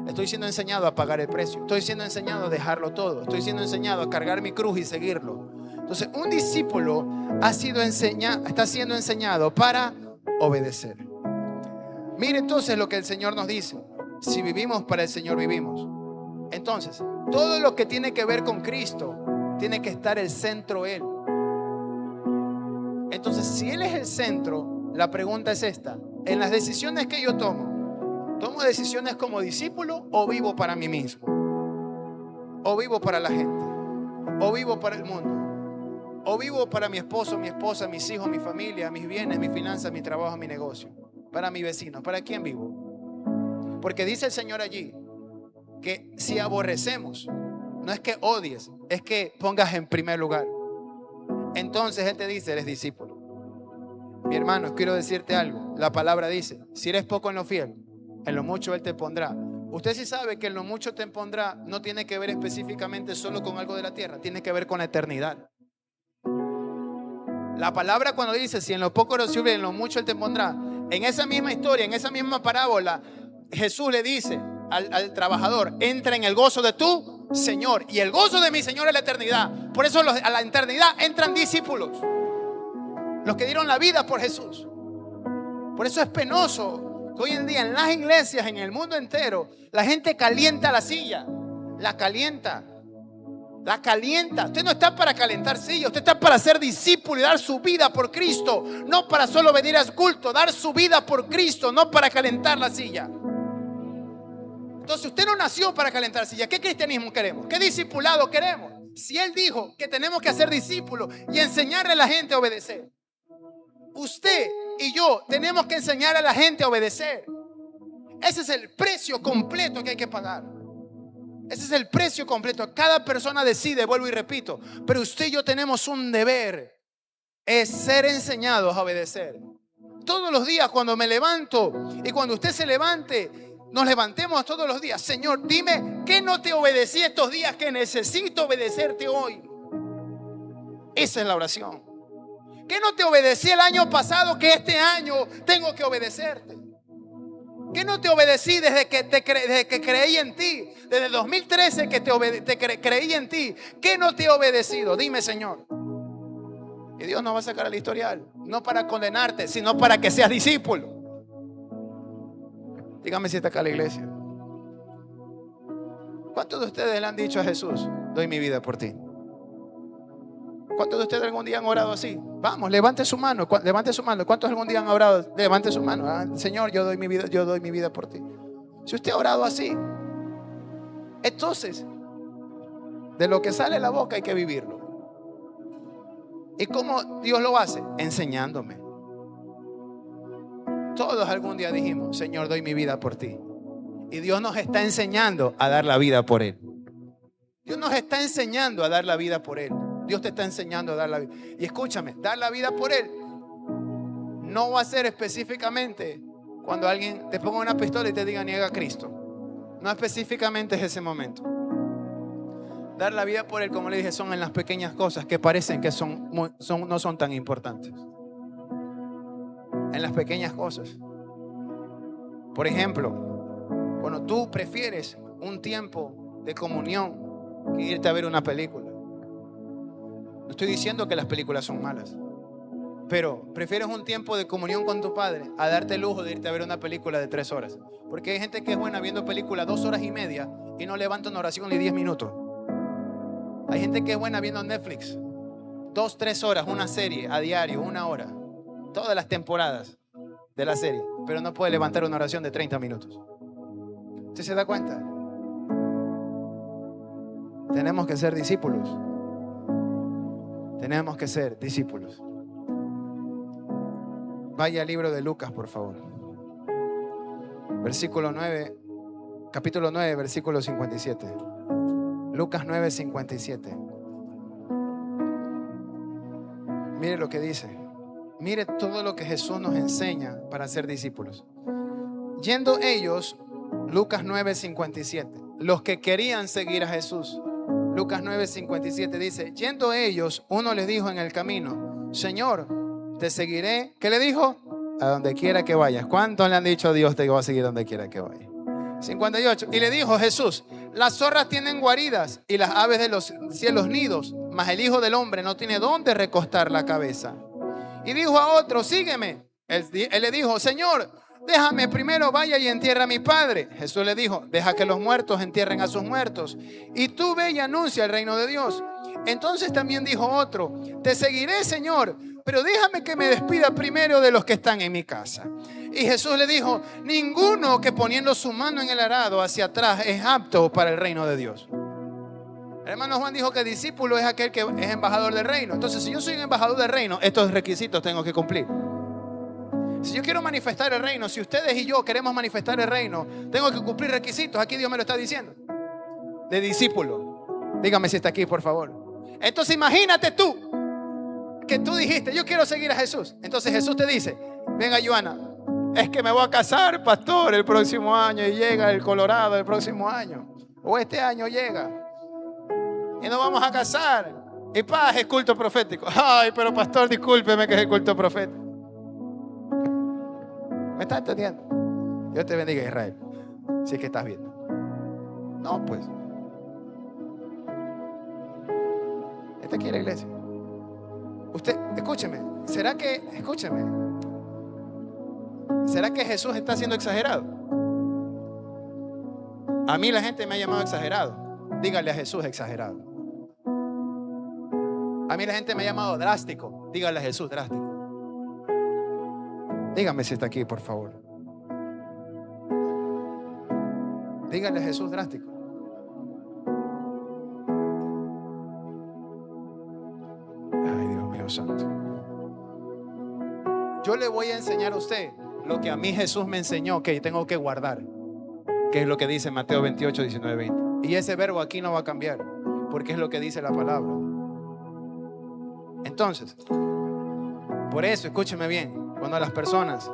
Estoy siendo enseñado a pagar el precio. Estoy siendo enseñado a dejarlo todo. Estoy siendo enseñado a cargar mi cruz y seguirlo. Entonces, un discípulo está siendo enseñado para obedecer. Mire entonces lo que el Señor nos dice. Si vivimos para el Señor, vivimos. Entonces, todo lo que tiene que ver con Cristo, tiene que estar el centro Él. Entonces, si Él es el centro, la pregunta es esta. En las decisiones que yo ¿tomo decisiones como discípulo o vivo para mí mismo? ¿O vivo para la gente? ¿O vivo para el mundo? ¿O vivo para mi esposo, mi esposa, mis hijos, mi familia, mis bienes, mis finanzas, mi trabajo, mi negocio? Para mi vecino. ¿Para quién vivo? Porque dice el Señor allí que si aborrecemos, no es que odies, es que pongas en primer lugar. Entonces Él te dice, eres discípulo. Mi hermano, quiero decirte algo. La palabra dice, si eres poco en lo fiel, en lo mucho Él te pondrá. Usted sí sabe que en lo mucho te pondrá no tiene que ver específicamente solo con algo de la tierra, tiene que ver con la eternidad. La palabra cuando dice, si en lo poco eres fiel, en lo mucho Él te pondrá. En esa misma historia, en esa misma parábola, Jesús le dice al trabajador, entra en el gozo de tu Señor. Y el gozo de mi Señor es la eternidad. Por eso a la eternidad entran discípulos, los que dieron la vida por Jesús. Por eso es penoso que hoy en día en las iglesias, en el mundo entero, la gente calienta la silla. La calienta. Usted no está para calentar silla, usted está para ser discípulo y dar su vida por Cristo. No para solo venir al culto, dar su vida por Cristo, no para calentar la silla. Entonces usted no nació para calentar silla. ¿Qué cristianismo queremos? ¿Qué discipulado queremos? Si Él dijo que tenemos que ser discípulos y enseñarle a la gente a obedecer, usted y yo tenemos que enseñar a la gente a obedecer. Ese es el precio completo que hay que pagar. Ese es el precio completo. Cada persona decide, vuelvo y repito, pero usted y yo tenemos un deber, es ser enseñados a obedecer. Todos los días cuando me levanto y cuando usted se levante, nos levantemos todos los días. Señor, dime qué no te obedecí estos días que necesito obedecerte hoy. Esa es la oración. ¿Qué no te obedecí el año pasado que este año tengo que obedecerte? ¿Qué no te obedecí desde que creí en ti? Desde el 2013 que creí en ti. ¿Qué no te he obedecido? Dime, Señor. Y Dios nos va a sacar el historial. No para condenarte, sino para que seas discípulo. Dígame si está acá la iglesia. ¿Cuántos de ustedes le han dicho a Jesús: doy mi vida por ti? ¿Cuántos de ustedes algún día han orado así? Vamos, levante su mano, levante su mano. ¿Cuántos algún día han orado? Levante su mano. Ah, Señor, yo doy mi vida por ti. Si usted ha orado así, entonces de lo que sale de la boca hay que vivirlo. ¿Y cómo Dios lo hace? Enseñándome. Todos algún día dijimos: Señor, doy mi vida por ti. Y Dios nos está enseñando a dar la vida por Él. Dios nos está enseñando a dar la vida por Él. Dios te está enseñando a dar la vida. Y escúchame, dar la vida por Él no va a ser específicamente cuando alguien te ponga una pistola y te diga: niega a Cristo. No específicamente es ese momento. Dar la vida por Él, como le dije, son en las pequeñas cosas que parecen que no son tan importantes. En las pequeñas cosas. Por ejemplo, cuando tú prefieres un tiempo de comunión que irte a ver una película. No estoy diciendo que las películas son malas, pero prefieres un tiempo de comunión con tu padre a darte el lujo de irte a ver una película de 3 horas. Porque hay gente que es buena viendo películas 2 horas y media y no levanta una oración ni 10 minutos. Hay gente que es buena viendo Netflix 2, 3 horas, una serie a diario, 1 hora, todas las temporadas de la serie, pero no puede levantar una oración de 30 minutos. ¿Usted se da cuenta? Tenemos que ser discípulos. Tenemos que ser discípulos. Vaya al libro de Lucas, por favor. Capítulo 9, versículo 57. Lucas 9, 57. Mire lo que dice. Mire todo lo que Jesús nos enseña para ser discípulos. Yendo ellos, Lucas 9, 57. Los que querían seguir a Jesús. Lucas 9, 57 dice: yendo ellos, uno les dijo en el camino: Señor, te seguiré. ¿Qué le dijo? A donde quiera que vayas. ¿Cuántos le han dicho a Dios te va a seguir donde quiera que vayas? 58. Y le dijo Jesús: las zorras tienen guaridas y las aves de los cielos nidos, mas el Hijo del Hombre no tiene dónde recostar la cabeza. Y dijo a otro: sígueme. Él le dijo: Señor, déjame primero vaya y entierra a mi padre. Jesús le dijo: deja que los muertos entierren a sus muertos, y tú ve y anuncia el reino de Dios. Entonces también dijo otro: te seguiré, Señor, pero déjame que me despida primero de los que están en mi casa. Y Jesús le dijo: ninguno que poniendo su mano en el arado hacia atrás es apto para el reino de Dios. El hermano Juan dijo que discípulo es aquel que es embajador del reino. Entonces, si yo soy un embajador del reino, estos requisitos tengo que cumplir. Si yo quiero manifestar el reino, si ustedes y yo queremos manifestar el reino, tengo que cumplir requisitos. Aquí Dios me lo está diciendo. De discípulo. Dígame si está aquí, por favor. Entonces imagínate tú, que tú dijiste: yo quiero seguir a Jesús. Entonces Jesús te dice: venga, Joana, es que me voy a casar, pastor, el próximo año. Y llega el Colorado el próximo año. O este año llega. Y nos vamos a casar. Y paz, es culto profético. Ay, pero pastor, discúlpeme que es el culto profético. ¿Me estás entendiendo? Dios te bendiga, Israel. Si es que estás viendo. No, pues. Esta aquí es la iglesia. Usted, escúcheme. ¿Será que Jesús está siendo exagerado? A mí la gente me ha llamado exagerado. Dígale a Jesús exagerado. A mí la gente me ha llamado drástico. Dígale a Jesús drástico. Dígame si está aquí, por favor. Dígale a Jesús drástico. Ay, Dios mío santo. Yo le voy a enseñar a usted lo que a mí Jesús me enseñó que tengo que guardar. que es lo que dice Mateo 28, 19, 20. Y ese verbo aquí no va a cambiar, porque es lo que dice la palabra. Entonces, por eso, escúcheme bien, cuando las personas,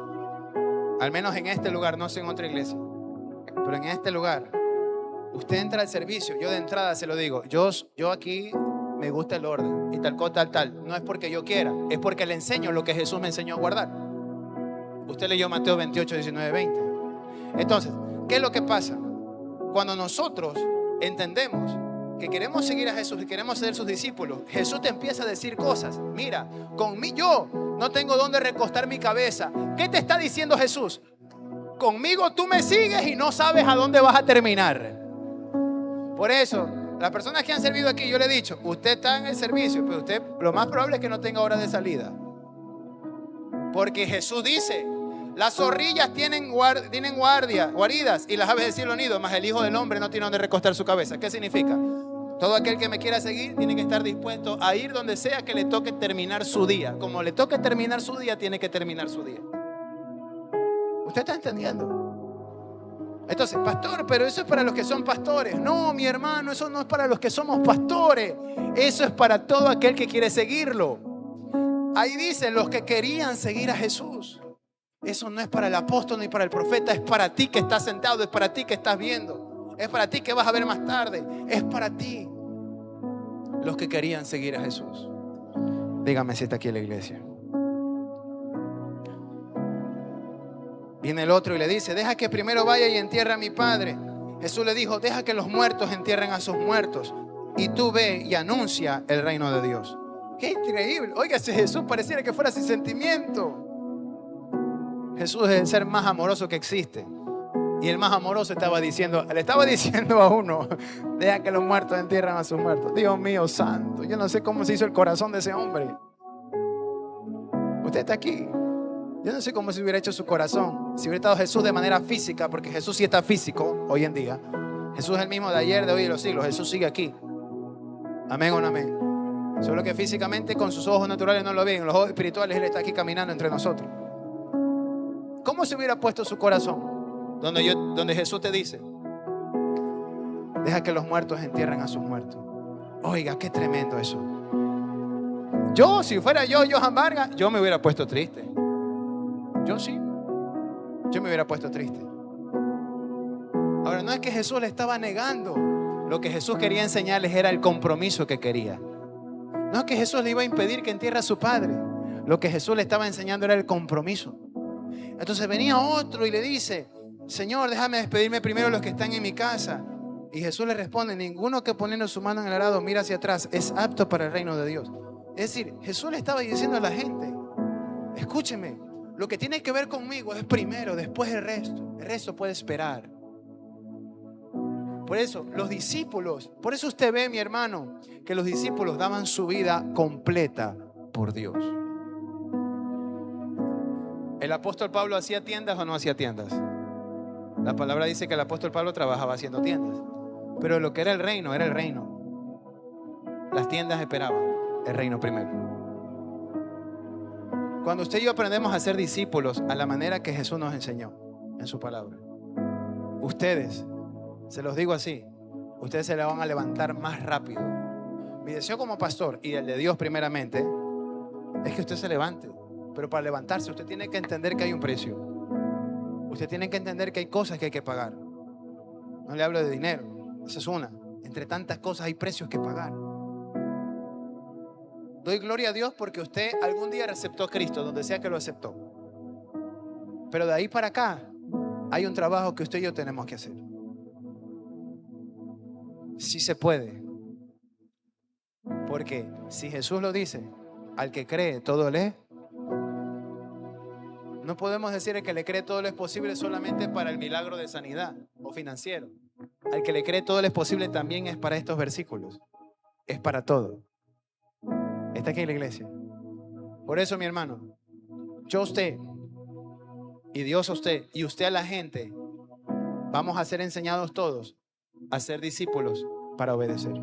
al menos en este lugar, no sé en otra iglesia, pero en este lugar, usted entra al servicio, yo de entrada se lo digo, yo aquí me gusta el orden y tal cosa, tal. No es porque yo quiera, es porque le enseño lo que Jesús me enseñó a guardar. Usted leyó Mateo 28, 19, 20. Entonces, ¿qué es lo que pasa? Cuando nosotros entendemos que queremos seguir a Jesús y queremos ser sus discípulos, Jesús te empieza a decir cosas. Mira, yo no tengo dónde recostar mi cabeza. ¿Qué te está diciendo Jesús? Conmigo tú me sigues y no sabes a dónde vas a terminar. Por eso, las personas que han servido aquí, yo le he dicho, usted está en el servicio, pero usted lo más probable es que no tenga hora de salida. Porque Jesús dice, las zorrillas tienen guaridas y las aves del cielo nido, mas el Hijo del Hombre no tiene donde recostar su cabeza. ¿Qué significa? Todo aquel que me quiera seguir tiene que estar dispuesto a ir donde sea que le toque terminar su día. Como le toque terminar su día, tiene que terminar su día. ¿Usted está entendiendo? Entonces, pastor, pero eso es para los que son pastores. No, mi hermano, eso no es para los que somos pastores. Eso es para todo aquel que quiere seguirlo. Ahí dice, los que querían seguir a Jesús. Eso no es para el apóstol ni para el profeta, es para ti que estás sentado, es para ti que estás viendo, es para ti que vas a ver más tarde, es para ti. Los que querían seguir a Jesús. Dígame si está aquí en la iglesia. Viene el otro y le dice, deja que primero vaya y entierre a mi padre. Jesús le dijo, deja que los muertos entierren a sus muertos y tú ve y anuncia el reino de Dios. ¡Qué increíble! Oiga, si Jesús pareciera que fuera sin sentimiento. Jesús es el ser más amoroso que existe. Y el más amoroso le estaba diciendo a uno, deja que los muertos entierren a sus muertos. Dios mío santo, yo no sé cómo se hizo el corazón de ese hombre. Usted está aquí. Yo no sé cómo se hubiera hecho su corazón si hubiera estado Jesús de manera física, porque Jesús sí está físico hoy en día. Jesús es el mismo de ayer, de hoy y de los siglos. Jesús sigue aquí. Amén o no amén. Solo que físicamente con sus ojos naturales no lo ven. En los ojos espirituales Él está aquí caminando entre nosotros. ¿Cómo se hubiera puesto su corazón? Donde Jesús te dice, deja que los muertos entierren a sus muertos. Oiga, qué tremendo eso. Si fuera yo, Johan Vargas, yo me hubiera puesto triste. Yo me hubiera puesto triste. Ahora, no es que Jesús le estaba negando. Lo que Jesús quería enseñarles era el compromiso que quería. No es que Jesús le iba a impedir que entierre a su padre. Lo que Jesús le estaba enseñando era el compromiso. Entonces venía otro y le dice, Señor, déjame despedirme primero de los que están en mi casa. Y Jesús le responde, ninguno que poniendo su mano en el arado mira hacia atrás es apto para el reino de Dios. Es decir, Jesús le estaba diciendo a la gente, escúcheme, lo que tiene que ver conmigo es primero, después el resto puede esperar. Por eso los discípulos, por eso usted ve, mi hermano, que los discípulos daban su vida completa por Dios. ¿El apóstol Pablo hacía tiendas o no hacía tiendas? La palabra dice que el apóstol Pablo trabajaba haciendo tiendas. Pero lo que era el reino, era el reino. Las tiendas esperaban el reino primero. Cuando usted y yo aprendemos a ser discípulos a la manera que Jesús nos enseñó en su palabra, ustedes, se los digo así, ustedes se la van a levantar más rápido. Mi deseo como pastor y el de Dios primeramente es que usted se levante. Pero para levantarse usted tiene que entender que hay un precio. Usted tiene que entender que hay cosas que hay que pagar. No le hablo de dinero, esa es una. Entre tantas cosas hay precios que pagar. Doy gloria a Dios porque usted algún día aceptó a Cristo, donde sea que lo aceptó. Pero de ahí para acá hay un trabajo que usted y yo tenemos que hacer. Sí se puede. Porque si Jesús lo dice, al que cree todo le es. No podemos decir el que le cree todo lo es posible solamente para el milagro de sanidad o financiero. Al que le cree todo lo es posible también es para estos versículos. Es para todo. Está aquí en la iglesia. Por eso, mi hermano, yo a usted y Dios a usted y usted a la gente, vamos a ser enseñados todos a ser discípulos para obedecer.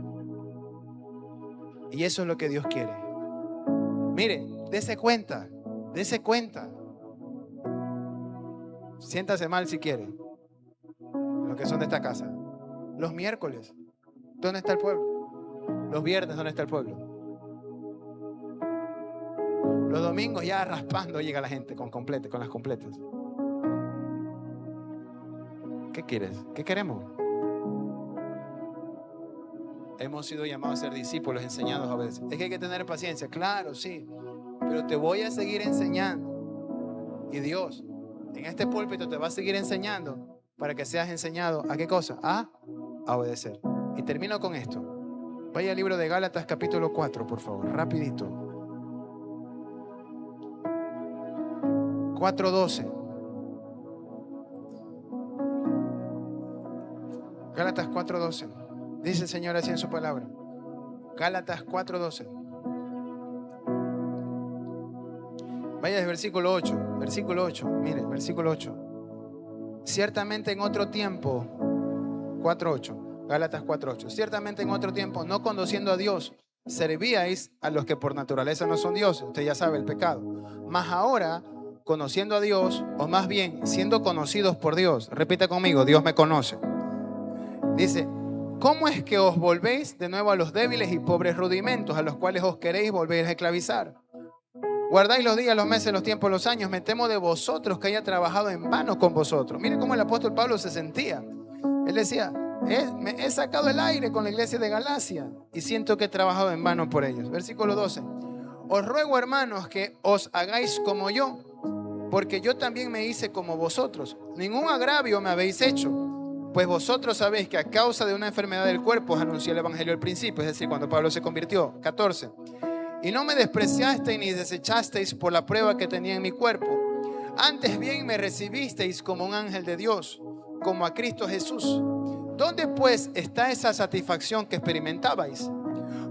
Y eso es lo que Dios quiere. Mire, dése cuenta. Siéntase mal si quiere. los que son de esta casa. Los miércoles, ¿dónde está el pueblo? Los viernes, ¿dónde está el pueblo? Los domingos ya raspando llega la gente con las completas. ¿Qué quieres? ¿Qué queremos? Hemos sido llamados a ser discípulos, enseñados a obedecer. Es que hay que tener paciencia, claro, sí. Pero te voy a seguir enseñando. Y Dios, en este púlpito te va a seguir enseñando para que seas enseñado. ¿A qué cosa? A obedecer. Y termino con esto. Vaya al libro de Gálatas capítulo 4, por favor, rapidito. 4:12. Gálatas 4:12. Dice el Señor así en su palabra. Gálatas 4:12. Vaya al versículo 8. Versículo 8. Mire, versículo 8. Ciertamente en otro tiempo. 4:8. Gálatas 4:8. Ciertamente en otro tiempo, no conociendo a Dios, servíais a los que por naturaleza no son dioses. Usted ya sabe el pecado. Mas ahora, conociendo a Dios, o más bien siendo conocidos por Dios. Repita conmigo, Dios me conoce. Dice, ¿cómo es que os volvéis de nuevo a los débiles y pobres rudimentos a los cuales os queréis volver a esclavizar? Guardáis los días, los meses, los tiempos, los años. Me temo de vosotros que haya trabajado en vano con vosotros. Miren cómo el apóstol Pablo se sentía. Él decía, me he sacado el aire con la iglesia de Galacia y siento que he trabajado en vano por ellos. Versículo 12. Os ruego, hermanos, que os hagáis como yo, porque yo también me hice como vosotros. Ningún agravio me habéis hecho, pues vosotros sabéis que a causa de una enfermedad del cuerpo os anuncié el evangelio al principio, es decir, cuando Pablo se convirtió. 14. Y no me despreciasteis ni desechasteis por la prueba que tenía en mi cuerpo. Antes bien me recibisteis como un ángel de Dios, como a Cristo Jesús. ¿Dónde pues está esa satisfacción que experimentabais?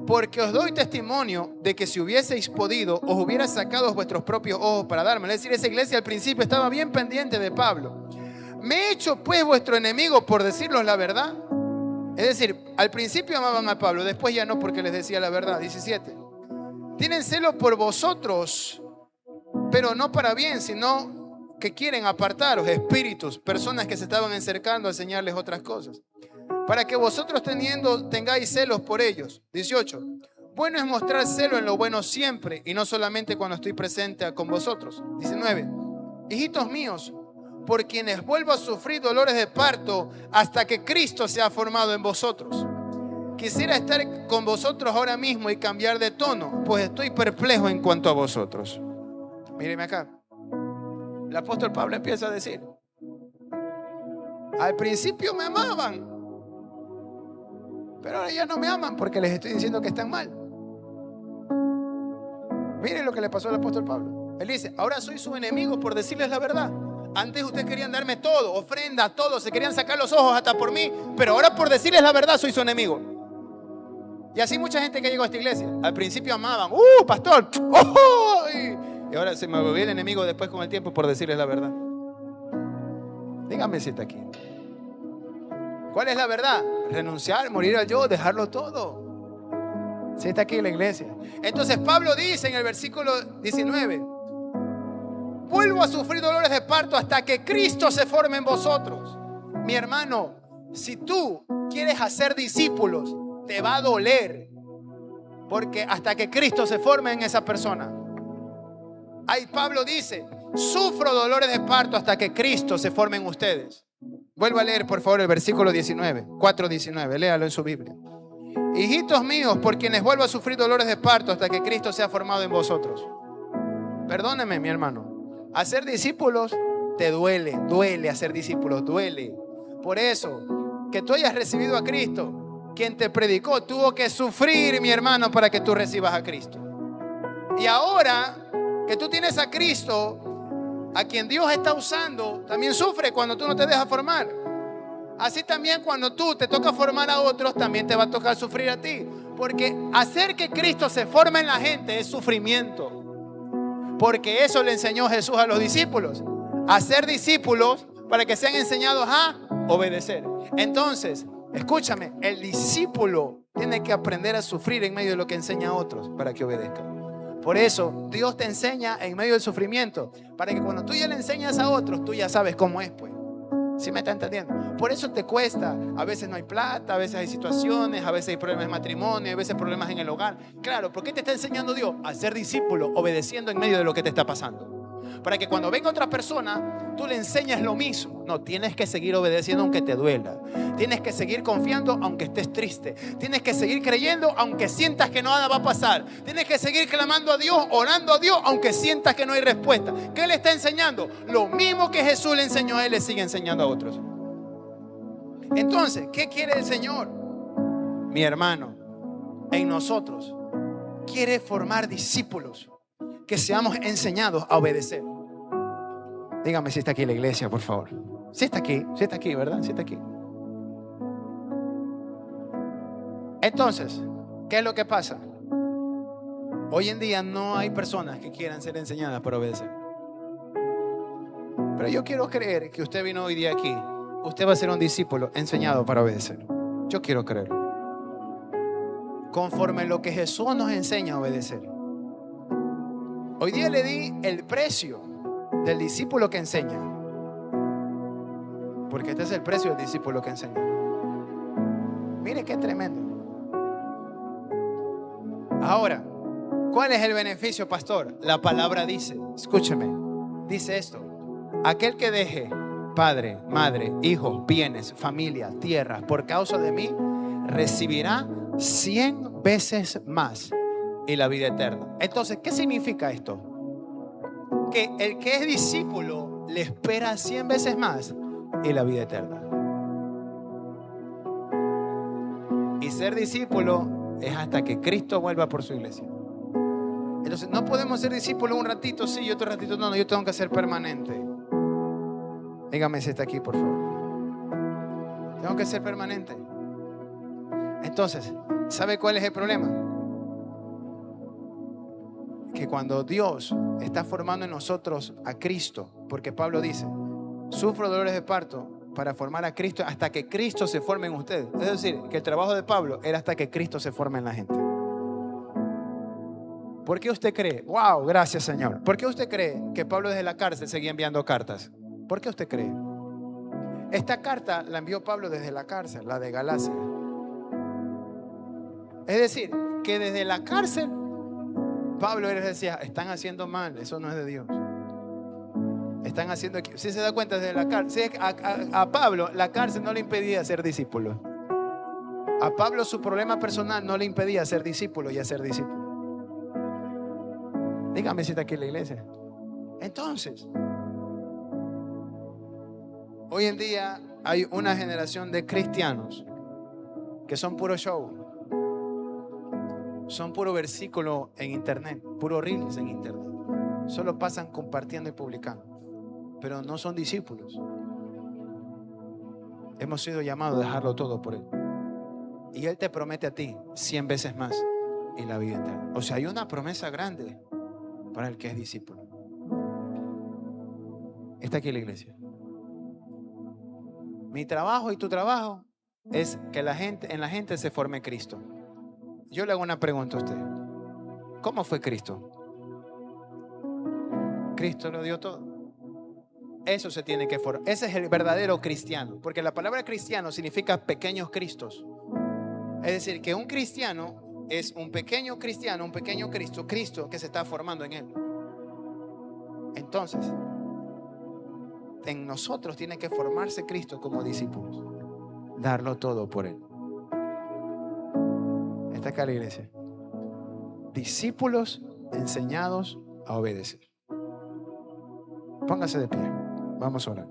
Porque os doy testimonio de que si hubieseis podido, os hubiera sacado vuestros propios ojos para darme. Es decir, esa iglesia al principio estaba bien pendiente de Pablo. ¿Me he hecho pues vuestro enemigo por decirles la verdad? Es decir, al principio amaban a Pablo, después ya no, porque les decía la verdad. 17. Tienen celo por vosotros, pero no para bien, sino que quieren apartaros, espíritus, personas que se estaban acercando a enseñarles otras cosas, para que vosotros tengáis celos por ellos. 18. Bueno es mostrar celo en lo bueno siempre, y no solamente cuando estoy presente con vosotros. 19. Hijitos míos, por quienes vuelvo a sufrir dolores de parto hasta que Cristo sea formado en vosotros. Quisiera estar con vosotros ahora mismo y cambiar de tono, pues estoy perplejo en cuanto a vosotros. Míreme acá. El apóstol Pablo empieza a decir, al principio me amaban, pero ahora ya no me aman porque les estoy diciendo que están mal. Miren lo que le pasó al apóstol Pablo. Él dice, ahora soy su enemigo por decirles la verdad. Antes ustedes querían darme todo, ofrenda, todo, se querían sacar los ojos hasta por mí, pero ahora por decirles la verdad soy su enemigo. Y así mucha gente que llegó a esta iglesia, al principio amaban, pastor, ¡oh! Y ahora se me volvió el enemigo después con el tiempo por decirles la verdad. Dígame si está aquí. ¿Cuál es la verdad? Renunciar, morir al yo, dejarlo todo. Si está aquí en la iglesia. Entonces Pablo dice en el versículo 19, vuelvo a sufrir dolores de parto hasta que Cristo se forme en vosotros. Mi hermano, si tú quieres hacer discípulos, te va a doler, porque hasta que Cristo se forme en esa persona. Ahí Pablo dice, sufro dolores de parto hasta que Cristo se forme en ustedes. Vuelva a leer por favor el versículo 19, 4:19, léalo en su Biblia. Hijitos míos, por quienes vuelvo a sufrir dolores de parto hasta que Cristo sea formado en vosotros. Perdóneme, mi hermano, hacer discípulos te duele hacer discípulos, duele. Por eso, que tú hayas recibido a Cristo, quien te predicó tuvo que sufrir, mi hermano, para que tú recibas a Cristo. Y ahora que tú tienes a Cristo, a quien Dios está usando, también sufre cuando tú no te dejas formar. Así también cuando tú te toca formar a otros, también te va a tocar sufrir a ti. Porque hacer que Cristo se forme en la gente es sufrimiento. Porque eso le enseñó Jesús a los discípulos. Hacer discípulos para que sean enseñados a obedecer. Entonces, escúchame, el discípulo tiene que aprender a sufrir en medio de lo que enseña a otros para que obedezcan. Por eso Dios te enseña en medio del sufrimiento, para que cuando tú ya le enseñas a otros, tú ya sabes cómo es, pues. ¿Sí me está entendiendo? Por eso te cuesta. A veces no hay plata, a veces hay situaciones, a veces hay problemas de matrimonio, a veces problemas en el hogar. Claro, ¿por qué te está enseñando Dios? A ser discípulo, obedeciendo en medio de lo que te está pasando. Para que cuando venga otra persona, tú le enseñas lo mismo. No, tienes que seguir obedeciendo aunque te duela. Tienes que seguir confiando aunque estés triste. Tienes que seguir creyendo aunque sientas que nada va a pasar. Tienes que seguir clamando a Dios, orando a Dios aunque sientas que no hay respuesta. ¿Qué le está enseñando? Lo mismo que Jesús le enseñó a él, le sigue enseñando a otros. Entonces, ¿qué quiere el Señor? Mi hermano, en nosotros quiere formar discípulos que seamos enseñados a obedecer. Dígame si está aquí la iglesia, por favor. Si está aquí, ¿verdad? Si está aquí. Entonces, ¿qué es lo que pasa? Hoy en día no hay personas que quieran ser enseñadas para obedecer. Pero yo quiero creer que usted vino hoy día aquí. Usted va a ser un discípulo enseñado para obedecer. Yo quiero creerlo. Conforme lo que Jesús nos enseña a obedecer. Hoy día le di el precio del discípulo que enseña. Porque este es el precio del discípulo que enseña. Mire qué tremendo. Ahora, ¿cuál es el beneficio, pastor? La palabra dice, escúcheme, dice esto: aquel que deje padre, madre, hijos, bienes, familia, tierras, por causa de mí, recibirá 100 veces más y la vida eterna. Entonces, ¿qué significa esto? Que el que es discípulo le espera 100 veces más y la vida eterna. Y ser discípulo es hasta que Cristo vuelva por su iglesia. Entonces, no podemos ser discípulos un ratito sí y otro ratito no. Yo tengo que ser permanente. Dígame si está aquí, por favor. Tengo que ser permanente. Entonces, ¿sabe cuál es el problema? Que cuando Dios está formando en nosotros a Cristo, porque Pablo dice, sufro dolores de parto para formar a Cristo hasta que Cristo se forme en ustedes. Es decir, que el trabajo de Pablo era hasta que Cristo se forme en la gente. ¿Por qué usted cree? Wow, gracias Señor. ¿Por qué usted cree que Pablo desde la cárcel seguía enviando cartas? ¿Por qué usted cree? Esta carta la envió Pablo desde la cárcel, la de Galacia. Es decir, que desde la cárcel Pablo les decía, están haciendo mal, eso no es de Dios. Están haciendo aquí. Si se da cuenta desde la cárcel, a Pablo la cárcel no le impedía ser discípulo. A Pablo su problema personal no le impedía ser discípulo y hacer discípulo. Dígame si está aquí en la iglesia. Entonces, hoy en día hay una generación de cristianos que son puro show. Son puro versículo en internet, puro reels en internet. Solo pasan compartiendo y publicando, pero no son discípulos. Hemos sido llamados a dejarlo todo por Él. Y Él te promete a ti 100 veces más y la vida eterna. O sea, hay una promesa grande para el que es discípulo. Está aquí la iglesia. Mi trabajo y tu trabajo es que en la gente se forme Cristo. Yo le hago una pregunta a usted. ¿Cómo fue Cristo? Cristo lo dio todo. Eso se tiene que formar. Ese es el verdadero cristiano. Porque la palabra cristiano significa pequeños cristos. Es decir, que un cristiano es un pequeño cristiano, un pequeño Cristo, Cristo que se está formando en él. Entonces, en nosotros tiene que formarse Cristo como discípulos. Darlo todo por Él. Está acá la iglesia. Discípulos enseñados a obedecer. Póngase de pie. Vamos a orar.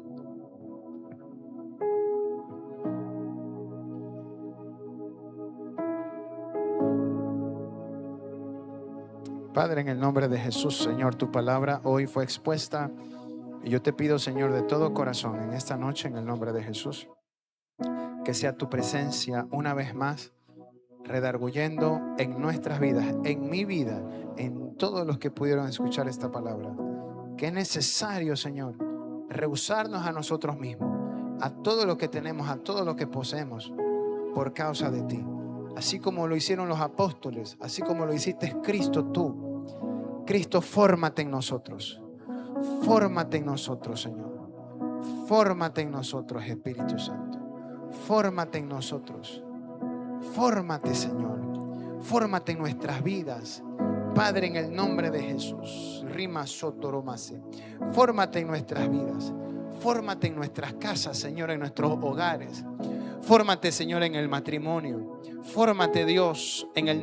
Padre, en el nombre de Jesús, Señor, tu palabra hoy fue expuesta. Y yo te pido, Señor, de todo corazón, en esta noche, en el nombre de Jesús, que sea tu presencia una vez más redarguyendo en nuestras vidas, en mi vida, en todos los que pudieron escuchar esta palabra. Que es necesario, Señor, rehusarnos a nosotros mismos, a todo lo que tenemos, a todo lo que poseemos, por causa de ti. Así como lo hicieron los apóstoles, así como lo hiciste Cristo tú. Cristo, fórmate en nosotros. Fórmate en nosotros, Señor. Fórmate en nosotros, Espíritu Santo. Fórmate en nosotros. Fórmate, Señor. Fórmate en nuestras vidas. Padre, en el nombre de Jesús. Rima sotoromase. Fórmate en nuestras vidas. Fórmate en nuestras casas, Señor, en nuestros hogares. Fórmate, Señor, en el matrimonio. Fórmate, Dios, en el